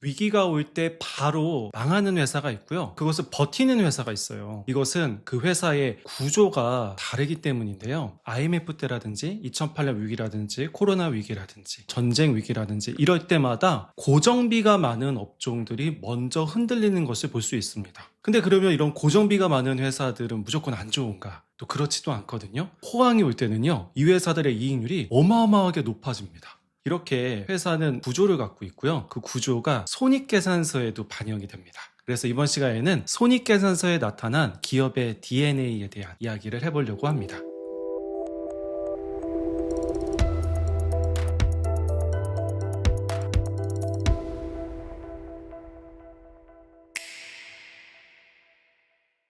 위기가 올 때 바로 망하는 회사가 있고요. 그것을 버티는 회사가 있어요. 이것은 그 회사의 구조가 다르기 때문인데요. IMF 때라든지 2008년 위기라든지 코로나 위기라든지 전쟁 위기라든지 이럴 때마다 고정비가 많은 업종들이 먼저 흔들리는 것을 볼 수 있습니다. 근데 그러면 이런 고정비가 많은 회사들은 무조건 안 좋은가? 또 그렇지도 않거든요. 호황이 올 때는요, 이 회사들의 이익률이 어마어마하게 높아집니다. 이렇게 회사는 구조를 갖고 있고요. 그 구조가 손익계산서에도 반영이 됩니다. 그래서 이번 시간에는 손익계산서에 나타난 기업의 DNA에 대한 이야기를 해보려고 합니다.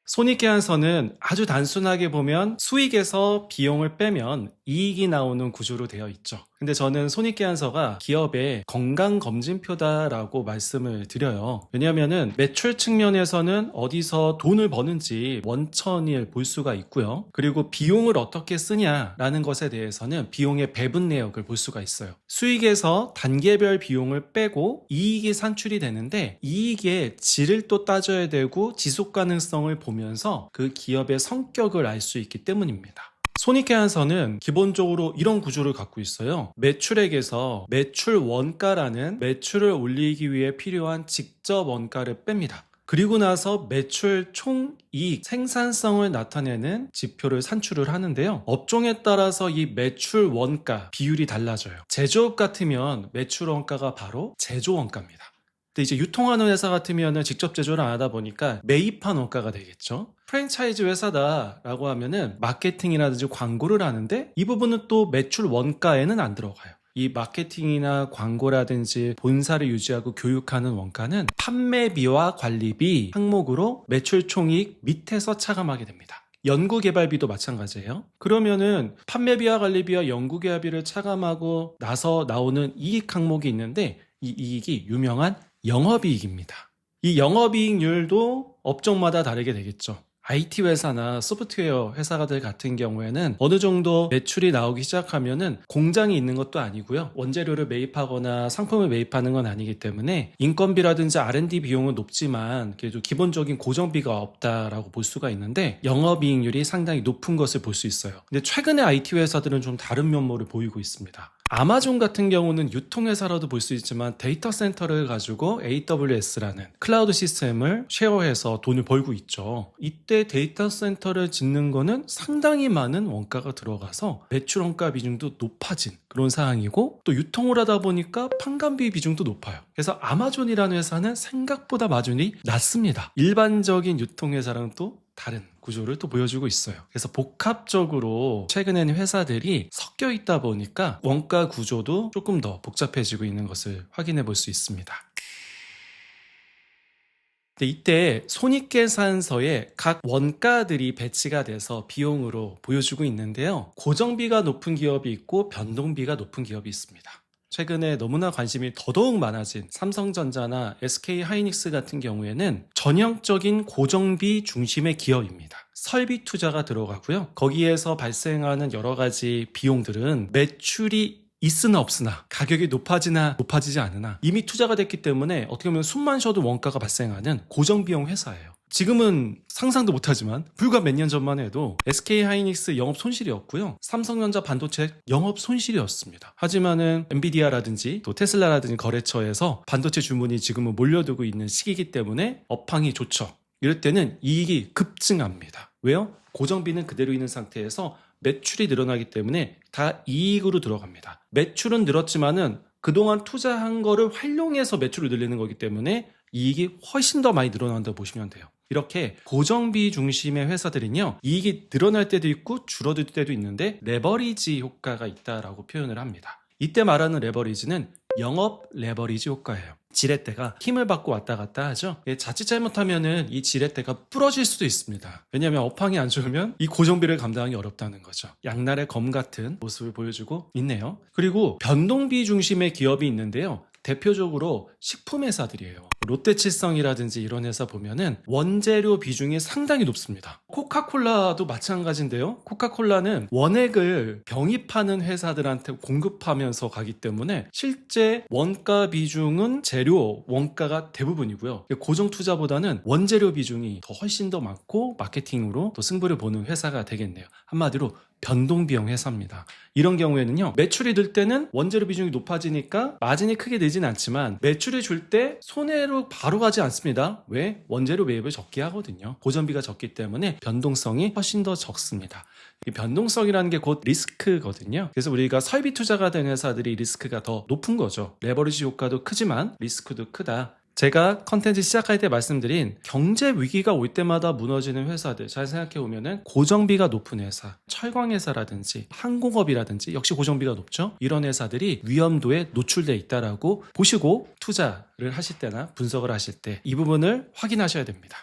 손익계산서는 아주 단순하게 보면 수익에서 비용을 빼면 이익이 나오는 구조로 되어 있죠. 근데 저는 손익계산서가 기업의 건강검진표다라고 말씀을 드려요. 왜냐하면 매출 측면에서는 어디서 돈을 버는지 원천을 볼 수가 있고요. 그리고 비용을 어떻게 쓰냐라는 것에 대해서는 비용의 배분 내역을 볼 수가 있어요. 수익에서 단계별 비용을 빼고 이익이 산출이 되는데 이익의 질을 또 따져야 되고 지속 가능성을 보면서 그 기업의 성격을 알 수 있기 때문입니다. 손익계산서는 기본적으로 이런 구조를 갖고 있어요. 매출액에서 매출 원가라는 매출을 올리기 위해 필요한 직접 원가를 뺍니다. 그리고 나서 매출 총이익, 생산성을 나타내는 지표를 산출을 하는데요. 업종에 따라서 이 매출 원가 비율이 달라져요. 제조업 같으면 매출 원가가 바로 제조 원가입니다. 근데 이제 유통하는 회사 같으면 직접 제조를 안 하다 보니까 매입한 원가가 되겠죠. 프랜차이즈 회사다라고 하면은 마케팅이라든지 광고를 하는데 이 부분은 또 매출 원가에는 안 들어가요. 이 마케팅이나 광고라든지 본사를 유지하고 교육하는 원가는 판매비와 관리비 항목으로 매출 총이익 밑에서 차감하게 됩니다. 연구개발비도 마찬가지예요. 그러면은 판매비와 관리비와 연구개발비를 차감하고 나서 나오는 이익 항목이 있는데 이 이익이 유명한 영업이익입니다. 이 영업이익률도 업종마다 다르게 되겠죠. IT 회사나 소프트웨어 회사들 같은 경우에는 어느 정도 매출이 나오기 시작하면은 공장이 있는 것도 아니고요. 원재료를 매입하거나 상품을 매입하는 건 아니기 때문에 인건비라든지 R&D 비용은 높지만 그래도 기본적인 고정비가 없다라고 볼 수가 있는데 영업이익률이 상당히 높은 것을 볼 수 있어요. 근데 최근에 IT 회사들은 좀 다른 면모를 보이고 있습니다. 아마존 같은 경우는 유통회사라도 볼 수 있지만 데이터 센터를 가지고 AWS라는 클라우드 시스템을 쉐어해서 돈을 벌고 있죠. 이때 데이터 센터를 짓는 거는 상당히 많은 원가가 들어가서 매출 원가 비중도 높아진 그런 상황이고 또 유통을 하다 보니까 판관비 비중도 높아요. 그래서 아마존이라는 회사는 생각보다 마진이 낮습니다. 일반적인 유통회사랑 또 다른 구조를 또 보여주고 있어요. 그래서 복합적으로 최근에는 회사들이 섞여 있다 보니까 원가 구조도 조금 더 복잡해지고 있는 것을 확인해 볼 수 있습니다. 이때 손익계산서에 각 원가들이 배치가 돼서 비용으로 보여주고 있는데요. 고정비가 높은 기업이 있고 변동비가 높은 기업이 있습니다. 최근에 너무나 관심이 더더욱 많아진 삼성전자나 SK하이닉스 같은 경우에는 전형적인 고정비 중심의 기업입니다. 설비 투자가 들어가고요. 거기에서 발생하는 여러 가지 비용들은 매출이 있으나 없으나 가격이 높아지나 높아지지 않으나 이미 투자가 됐기 때문에 어떻게 보면 숨만 쉬어도 원가가 발생하는 고정비용 회사예요. 지금은 상상도 못하지만 불과 몇 년 전만 해도 SK하이닉스 영업 손실이었고요. 삼성전자 반도체 영업 손실이었습니다. 하지만은 엔비디아라든지 또 테슬라라든지 거래처에서 반도체 주문이 지금은 몰려들고 있는 시기이기 때문에 업황이 좋죠. 이럴 때는 이익이 급증합니다. 왜요? 고정비는 그대로 있는 상태에서 매출이 늘어나기 때문에 다 이익으로 들어갑니다. 매출은 늘었지만은 그동안 투자한 거를 활용해서 매출을 늘리는 거기 때문에 이익이 훨씬 더 많이 늘어난다고 보시면 돼요. 이렇게 고정비 중심의 회사들은요, 이익이 늘어날 때도 있고 줄어들 때도 있는데 레버리지 효과가 있다라고 표현을 합니다. 이때 말하는 레버리지는 영업 레버리지 효과예요. 지렛대가 힘을 받고 왔다 갔다 하죠. 자칫 잘못하면은 이 지렛대가 부러질 수도 있습니다. 왜냐하면 업황이 안 좋으면 이 고정비를 감당하기 어렵다는 거죠. 양날의 검 같은 모습을 보여주고 있네요. 그리고 변동비 중심의 기업이 있는데요. 대표적으로 식품회사들이에요. 롯데칠성이라든지 이런 회사 보면은 원재료 비중이 상당히 높습니다. 코카콜라도 마찬가지인데요. 코카콜라는 원액을 병입하는 회사들한테 공급하면서 가기 때문에 실제 원가 비중은 재료 원가가 대부분이고요. 고정 투자보다는 원재료 비중이 훨씬 더 많고 마케팅으로 또 승부를 보는 회사가 되겠네요. 한마디로 변동비용 회사입니다. 이런 경우에는요, 매출이 늘 때는 원재료 비중이 높아지니까 마진이 크게 늘진 않지만 매출이 줄 때 손해로 바로 가지 않습니다. 왜? 원재료 매입을 적게 하거든요. 고정비가 적기 때문에 변동성이 훨씬 더 적습니다. 이 변동성이라는 게 곧 리스크거든요. 그래서 우리가 설비 투자가 된 회사들이 리스크가 더 높은 거죠. 레버리지 효과도 크지만 리스크도 크다. 제가 컨텐츠 시작할 때 말씀드린 경제 위기가 올 때마다 무너지는 회사들 잘 생각해 보면은 고정비가 높은 회사, 철광회사라든지 항공업이라든지 역시 고정비가 높죠. 이런 회사들이 위험도에 노출돼 있다라고 보시고 투자를 하실 때나 분석을 하실 때 이 부분을 확인하셔야 됩니다.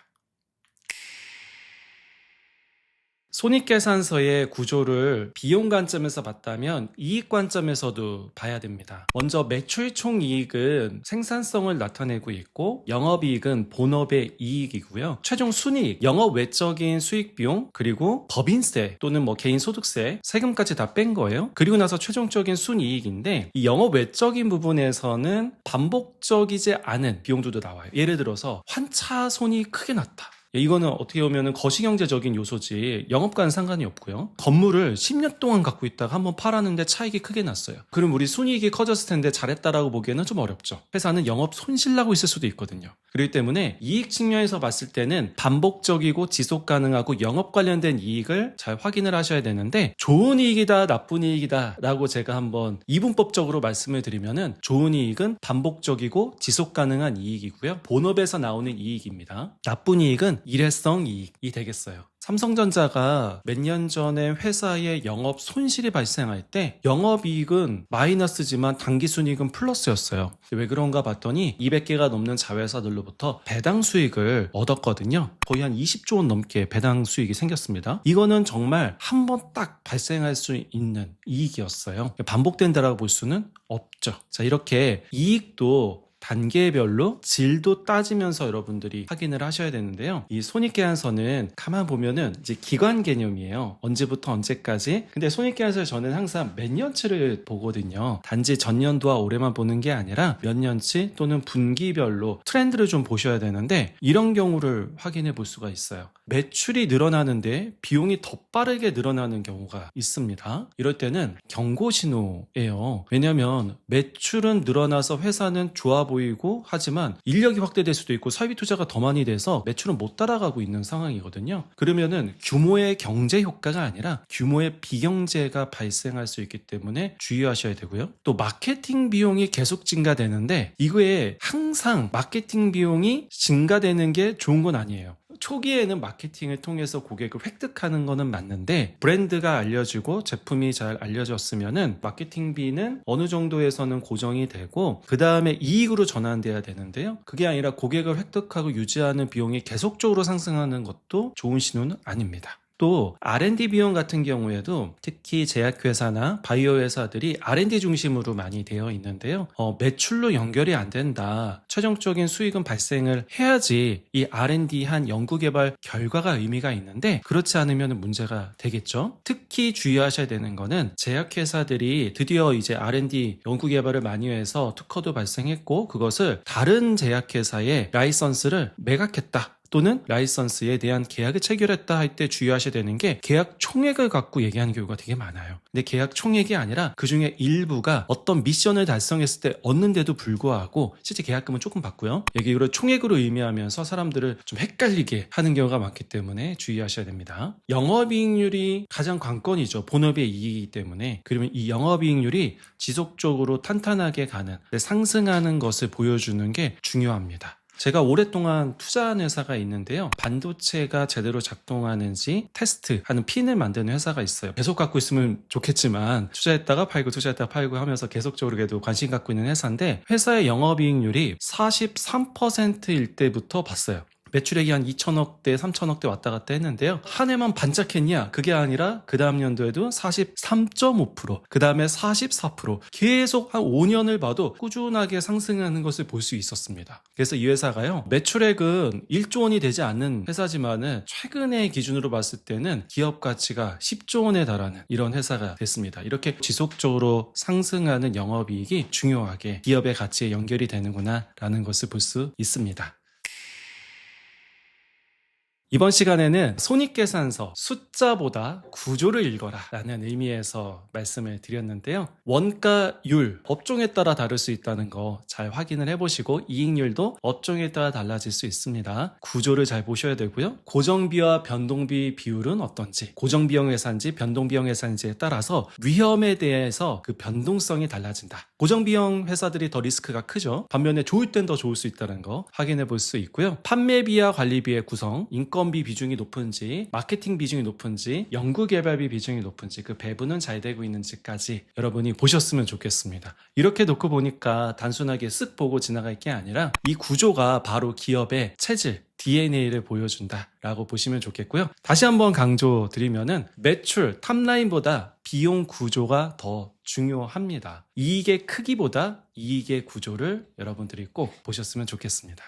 손익계산서의 구조를 비용 관점에서 봤다면 이익 관점에서도 봐야 됩니다. 먼저 매출 총이익은 생산성을 나타내고 있고 영업이익은 본업의 이익이고요. 최종 순이익, 영업 외적인 수익 비용, 그리고 법인세 또는 개인소득세, 세금까지 다 뺀 거예요. 그리고 나서 최종적인 순이익인데 이 영업 외적인 부분에서는 반복적이지 않은 비용들도 나와요. 예를 들어서 환차손이 크게 났다. 이거는 어떻게 보면 거시경제적인 요소지 영업과는 상관이 없고요. 건물을 10년 동안 갖고 있다가 한번 팔았는데 차익이 크게 났어요. 그럼 우리 순이익이 커졌을 텐데 잘했다라고 보기에는 좀 어렵죠. 회사는 영업 손실 나고 있을 수도 있거든요. 그렇기 때문에 이익 측면에서 봤을 때는 반복적이고 지속 가능하고 영업 관련된 이익을 잘 확인을 하셔야 되는데 좋은 이익이다 나쁜 이익이다 라고 제가 한번 이분법적으로 말씀을 드리면은 좋은 이익은 반복적이고 지속 가능한 이익이고요. 본업에서 나오는 이익입니다. 나쁜 이익은 일회성 이익이 되겠어요. 삼성전자가 몇 년 전에 회사의 영업 손실이 발생할 때 영업이익은 마이너스지만 당기순이익은 플러스였어요. 왜 그런가 봤더니 200개가 넘는 자회사들로부터 배당 수익을 얻었거든요. 거의 한 20조 원 넘게 배당 수익이 생겼습니다. 이거는 정말 한 번 딱 발생할 수 있는 이익이었어요. 반복된다라고 볼 수는 없죠. 자, 이렇게 이익도 단계별로 질도 따지면서 여러분들이 확인을 하셔야 되는데요. 이 손익계산서는 가만 보면은 이제 기간 개념이에요. 언제부터 언제까지. 근데 손익계산서를 저는 항상 몇 년치를 보거든요. 단지 전년도와 올해만 보는 게 아니라 몇 년치 또는 분기별로 트렌드를 좀 보셔야 되는데 이런 경우를 확인해 볼 수가 있어요. 매출이 늘어나는데 비용이 더 빠르게 늘어나는 경우가 있습니다. 이럴 때는 경고 신호예요. 왜냐하면 매출은 늘어나서 회사는 좋아 보이고 하지만 인력이 확대될 수도 있고 설비 투자가 더 많이 돼서 매출은 못 따라가고 있는 상황이거든요. 그러면은 규모의 경제 효과가 아니라 규모의 비경제가 발생할 수 있기 때문에 주의하셔야 되고요. 또 마케팅 비용이 계속 증가되는데 이거에 항상 마케팅 비용이 증가되는 게 좋은 건 아니에요. 초기에는 마케팅을 통해서 고객을 획득하는 거는 맞는데 브랜드가 알려지고 제품이 잘 알려졌으면은 마케팅비는 어느 정도에서는 고정이 되고 그 다음에 이익으로 전환돼야 되는데요. 그게 아니라 고객을 획득하고 유지하는 비용이 계속적으로 상승하는 것도 좋은 신호는 아닙니다. 또 R&D 비용 같은 경우에도 특히 제약회사나 바이오 회사들이 R&D 중심으로 많이 되어 있는데요. 매출로 연결이 안 된다. 최종적인 수익은 발생을 해야지 이 R&D 한 연구개발 결과가 의미가 있는데 그렇지 않으면 문제가 되겠죠. 특히 주의하셔야 되는 거는 제약회사들이 드디어 이제 R&D 연구개발을 많이 해서 특허도 발생했고 그것을 다른 제약회사에 라이선스를 매각했다. 또는 라이선스에 대한 계약을 체결했다 할 때 주의하셔야 되는 게 계약 총액을 갖고 얘기하는 경우가 되게 많아요. 근데 계약 총액이 아니라 그 중에 일부가 어떤 미션을 달성했을 때 얻는데도 불구하고 실제 계약금은 조금 받고요. 이걸 총액으로 의미하면서 사람들을 좀 헷갈리게 하는 경우가 많기 때문에 주의하셔야 됩니다. 영업이익률이 가장 관건이죠. 본업의 이익이기 때문에. 그러면 이 영업이익률이 지속적으로 탄탄하게 가는 상승하는 것을 보여주는 게 중요합니다. 제가 오랫동안 투자한 회사가 있는데요. 반도체가 제대로 작동하는지 테스트하는 핀을 만드는 회사가 있어요. 계속 갖고 있으면 좋겠지만 투자했다가 팔고 하면서 계속적으로 그래도 관심 갖고 있는 회사인데 회사의 영업이익률이 43%일 때부터 봤어요. 매출액이 한 2천억대, 3천억대 왔다 갔다 했는데요. 한 해만 반짝했냐? 그게 아니라 그 다음 연도에도 43.5%, 그 다음에 44%, 계속 한 5년을 봐도 꾸준하게 상승하는 것을 볼 수 있었습니다. 그래서 이 회사가요, 매출액은 1조 원이 되지 않는 회사지만은 최근의 기준으로 봤을 때는 기업 가치가 10조 원에 달하는 이런 회사가 됐습니다. 이렇게 지속적으로 상승하는 영업이익이 중요하게 기업의 가치에 연결이 되는구나 라는 것을 볼 수 있습니다. 이번 시간에는 손익계산서 숫자보다 구조를 읽어라 라는 의미에서 말씀을 드렸는데요. 원가율, 업종에 따라 다를 수 있다는 거 잘 확인을 해보시고 이익률도 업종에 따라 달라질 수 있습니다. 구조를 잘 보셔야 되고요. 고정비와 변동비 비율은 어떤지, 고정비용 회사인지 변동비용 회사인지에 따라서 위험에 대해서 그 변동성이 달라진다. 고정비용 회사들이 더 리스크가 크죠. 반면에 좋을 땐 더 좋을 수 있다는 거 확인해 볼 수 있고요. 판매비와 관리비의 구성, 인건비 비중이 높은지, 마케팅 비중이 높은지, 연구개발비 비중이 높은지 그 배분은 잘 되고 있는지까지 여러분이 보셨으면 좋겠습니다. 이렇게 놓고 보니까 단순하게 쓱 보고 지나갈 게 아니라 이 구조가 바로 기업의 체질, DNA를 보여준다라고 보시면 좋겠고요. 다시 한번 강조드리면은 매출, 탑라인보다 비용 구조가 더 중요합니다. 이익의 크기보다 이익의 구조를 여러분들이 꼭 보셨으면 좋겠습니다.